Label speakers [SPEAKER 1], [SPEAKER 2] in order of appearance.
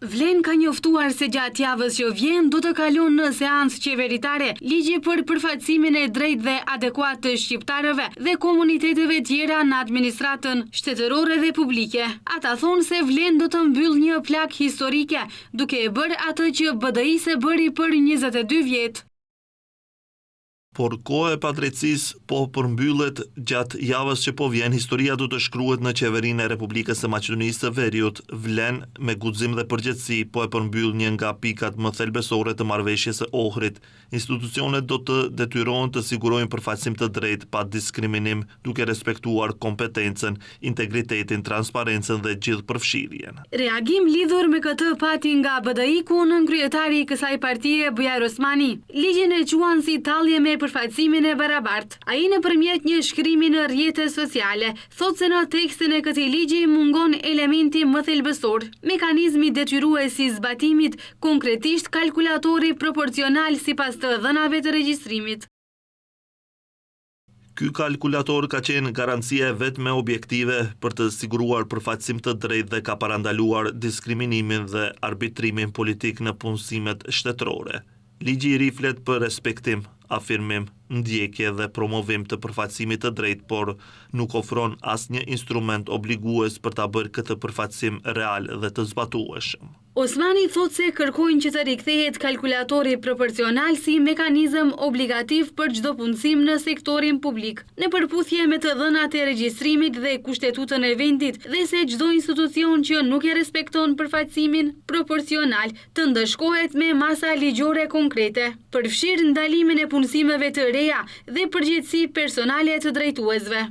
[SPEAKER 1] Vlen ka njoftuar se gjatë javës që vjen do të kalon në seancë qeveritare ligji për përfaqësimin e drejtë dhe adekuat të shqiptarëve dhe komuniteteve tjera në administratën shtetërore dhe publike. Ata thonë se vlen do të mbyll një plak historike, duke e bërë atë që BDI-s bëri për 22 vjet.
[SPEAKER 2] Por kohë e padrejtësisë po përmbyllet gjatë javës që po vjen, historia do të shkruhet në qeverinë e Republikës së Maqedonisë së Veriut. Vlen me guxim dhe përgjegjësi po e përmbyll një nga pikat më thelbësore të marrëveshjes së Ohrit. Institucionet do të detyrohen të sigurojnë përfaqësim të drejtë pa diskriminim, duke respektuar kompetencën, integritetin, transparencën dhe gjithëpërfshirjen.
[SPEAKER 1] Reagim lidhur me këtë pati nga BDI-ku nënkryetari i kësaj partie Bujar Osmani. Ligjin e quan si tallje me përfaqësimin e barabartë. Ai nëpërmjet një shkrimi në rrjetet sociale thotë se në tekstin e këtij ligji mungon elementi më thelbësor, mekanizmi detyrues i zbatimit, konkretisht kalkulatori proporcional sipas të dhënave të regjistrimit.
[SPEAKER 2] Ky kalkulator ka qenë garancia e vetme objektive për të siguruar përfaqësim të drejtë dhe ka parandaluar diskriminimin dhe arbitrimin politik në punësimet shtetërore. Ligji i ri flet për respektim, afirmim, ndjekje dhe promovim të përfaqësimit të drejtë, por nuk ofron asnjë instrument obligues për ta bërë këtë përfaqësim real dhe të zbatueshëm.
[SPEAKER 1] Osmani thotë se kërkojnë që të rikthehet kalkulatori proporcional si mekanizëm obligativ për çdo punësim në sektorin publik, në përputhje me të dhënat e regjistrimit dhe kushtetutën e vendit, dhe se çdo institucion që nuk e respekton përfaqësimin proporcional të ndëshkohet me masa ligjore konkrete, përfshirë ndalimin e punësimeve të reja dhe përgjegjësi personale të drejtuesve.